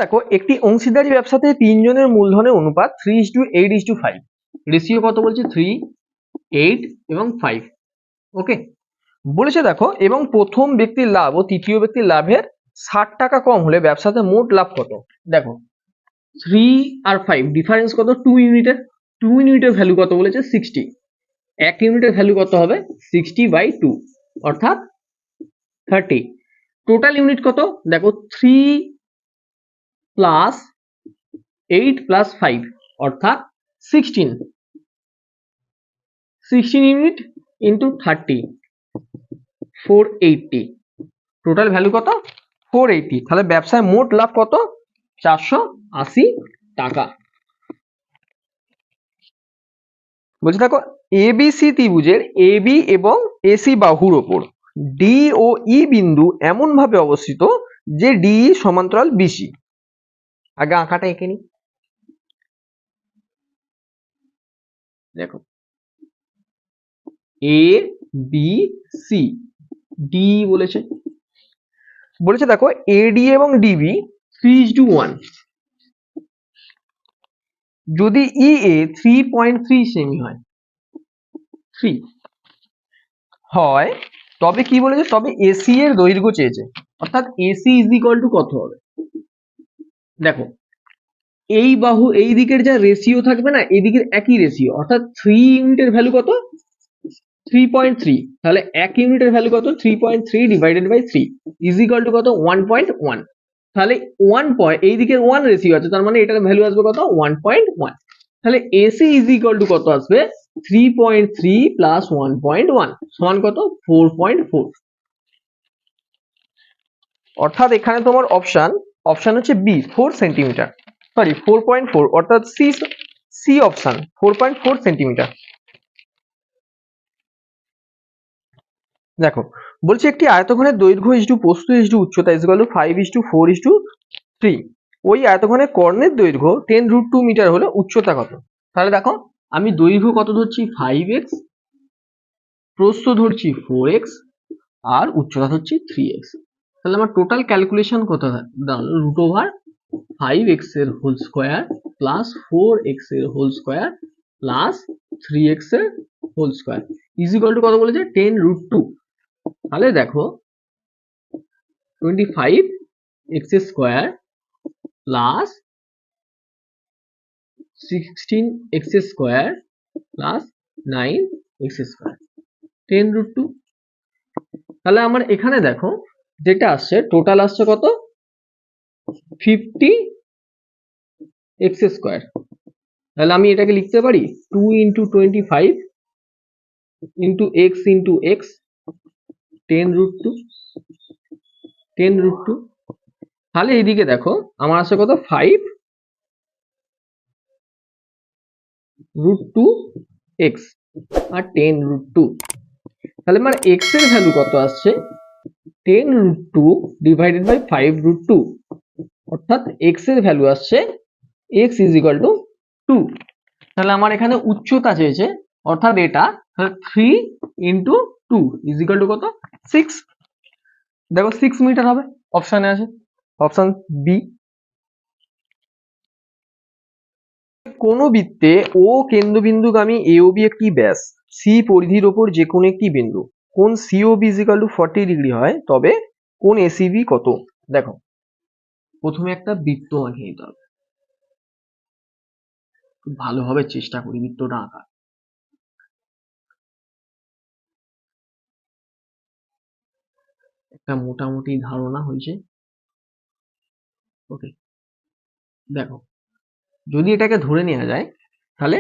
দেখো একটি অংশীদারি ব্যবসাতে তিনজনের মূলধনের অনুপাত 3:8:5, রেশিও কত বলছে 3, 8 এবং 5। ওকে, বলেছে দেখো এবং প্রথম ব্যক্তির লাভ ও তৃতীয় ব্যক্তির লাভের 60 টাকা কম হলে ব্যবসাতে মোট লাভ কত। দেখো 3 আর 5 ডিফারেন্স কত, 2 ইউনিটের। 2 ইউনিটের ভ্যালু কত বলেছে 60, 1 ইউনিটের ভ্যালু কত হবে 60/2 অর্থাৎ 30। টোটাল ইউনিট কত, দেখো 3 প্লাস 8 প্লাস 5 অর্থাৎ 16 ইউনিট ইন্টু 30, 480। টোটাল ভ্যালু কত 480। তাহলে ব্যবসায় মোট লাভ কত 480 টাকা। বলছি দেখো এবিসি ত্রিভুজের এবি এবং এসি বাহুর ওপর ডি ও ই বিন্দু এমন ভাবে অবস্থিত যে ডি সমান্তরাল বিসি। আগে আঁকাটা এঁকে নি। দেখো এ বি সি ডি বলেছে দেখো এডি এবং ডিবি 3:1। যদি ইএ 3.3 সেমি হয় 3 হয় তবে কি বলেছে, তবে এসি এর দৈর্ঘ্য চেয়েছে, অর্থাৎ এসি ইজ ইকুয়াল টু কত হবে। দেখো এই বাহু এই দিকের যা রেশিও থাকবে না, এদিকের একই রেশিও, অর্থাৎ 3 ইউনিটের ভ্যালু কত 3.3। তাহলে 1 ইউনিটের ভ্যালু কত 3.3 divided by 3 is equal to কত 1.1। তাহলে 1 এই দিকের 1 রেশিও আছে, তার মানে এটার ভ্যালু আসবে কত 1.1। তাহলে এসি ইজ ইকুয়াল টু কত আসবে 3.3 প্লাস 1.1 সমান কত 4.4। অর্থাৎ এখানে তোমার অপশন হচ্ছে বি 4 সেন্টিমিটার, সরি 4.4, অর্থাৎ সি অপশন 4.4 সেন্টিমিটার। দেখো বলছি একটি আয়তঘনের দৈর্ঘ্য ইস টু প্রস্থ ইস টু উচ্চতা ইজ ইকুয়াল টু 5:4:3। ওই আয়তঘনের কর্ণের দৈর্ঘ্য 10√2 মিটার হলে উচ্চতা কত। তাহলে দেখো আমি দৈর্ঘ্য কত ধরছি 5x, প্রস্থ ধরছি 4x আর উচ্চতা ধরছি 3x। তাহলে আমার টোটাল ক্যালকুলেশন কত দাঁড়ালো √5x এর হোল স্কয়ার প্লাস 4x এর হোল স্কয়ার প্লাস 3x এর whole square is equal to কত বলেছে 10√2। তাহলে দেখো 25x square plus 16x square plus 9x square 10√2। তাহলে আমার এখানে দেখো যেটা আসছে টোটাল আসছে কত 50x স্কয়ার। তাহলে আমি এটাকে লিখতে পারি 2 × 25 × x × x 10√2। তাহলে এইদিকে দেখো আমার আসছে কত 5√2x আর 10√2। তাহলে আমার x এর ভ্যালু কত আসছে 10√2 ডিভাইডেড বাই 5√2, অর্থাৎ x এর ভ্যালু আসছে x ইজ ইকুয়াল টু 2। তাহলে আমার এখানে উচ্চতা চেয়েছে, অর্থাৎ এটা 3 × 2 ইজ ইকুয়াল টু কত 6। দেখো 6 মিটার হবে, অপশনে আছে অপশন বি। কোন বৃত্তে ও কেন্দ্রবিন্দুগামী AOB একটি ব্যাস সি পরিধির ওপর যে কোনো একটি বিন্দু কোণ COB is equal two 40 degree হয় তবে কোণ ACB কত। দেখো প্রথমে একটা বৃত্ত আঁকিয়ে নিতে হবে, খুব ভালোভাবে চেষ্টা করি বৃত্তটা আঁকা। একটা মোটামুটি ধারণা হয়েছে। ওকে, দেখো যদি এটাকে ধরে নেওয়া যায় তাহলে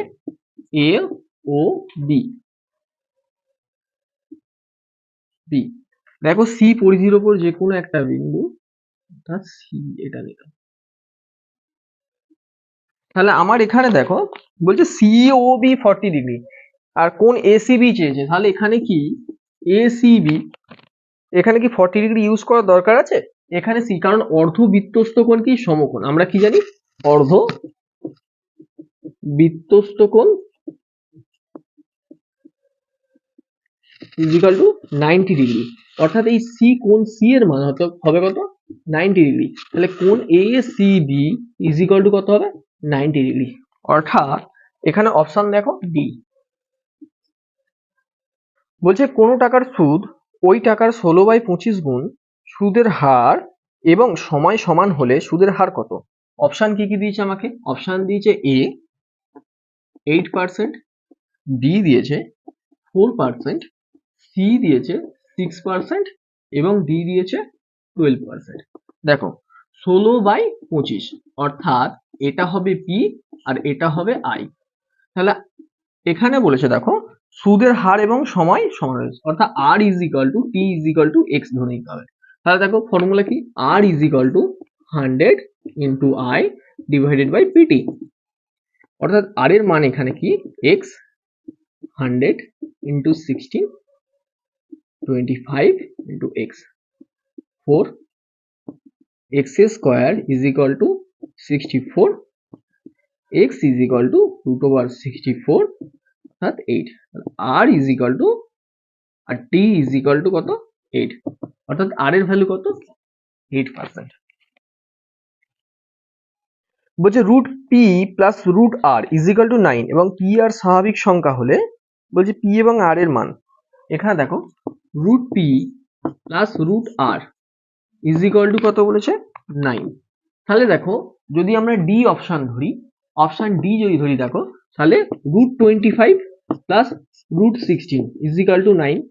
AOB দেখো সি পরিধির ওপর যে কোনো একটা বিন্দু, অর্থাৎ সি এটা নিলাম। তাহলে আমার এখানে দেখো বলছে COB 40 ডিগ্রি আর কোন ACB চেয়েছে, তাহলে এখানে কি ACB এখানে কি 40 ডিগ্রি ইউজ করার দরকার আছে এখানে সি, কারণ অর্ধবৃত্তস্থ কোণ কি সমকোণ, আমরা কি জানি অর্ধবৃত্তস্থ কোণ ইজ ইকুয়াল টু 90 ডিগ্রি, অর্থাৎ এই সি কোণ সি এর মান হবে কত 90 ডিগ্রি। তাহলে কোণ ACB ইজ ইকুয়াল টু কত হবে 90 ডিগ্রি। অর্থাৎ এখানে অপশন দেখো ডি। বলছে কোনো টাকার সুদ ওই টাকার 16/25 গুণ সুদের হার এবং সময় সমান হলে সুদের হার কত? অপশন কি কি দিয়েছে আমাকে? অপশন দিয়েছে এ 8%, বি দিয়েছে 4%, সি দিয়েছে 6% এবং ডি দিয়েছে 12%। দেখো 16/25 অর্থাৎ এটা হবে পি আর এটা হবে আই। তাহলে এখানে বলেছে দেখো সুদের হার এবং সময় সমান হয়েছে, অর্থাৎ R is equal to T is equal to X ধরে নিতে হবে। তাহলে দেখো ফর্মুলা কি? R is equal to 100 into I divided by PT. অর্থাৎ আর এর মান এখানে কি? X 100 into 16 25 into X 4 X square is equal to 64, X is equal to root over 64 অর্থাৎ 8। R is equal to R T is equal to কত? 8। অর্থাৎ আর এর value কত? 8%। বলছে root P plus root R is equal to 9 এবং P R স্বাভাবিক সংখ্যা হলে বলছে পি এবং আর এর মান। এখানে দেখো root P plus root R is equal to কত বলেছে? 9। তাহলে দেখো যদি আমরা ডি অপশন ধরি, অপশন ডি যদি ধরি দেখো তাহলে √25 প্লাস √16 ইজ ইকুয়াল টু 9।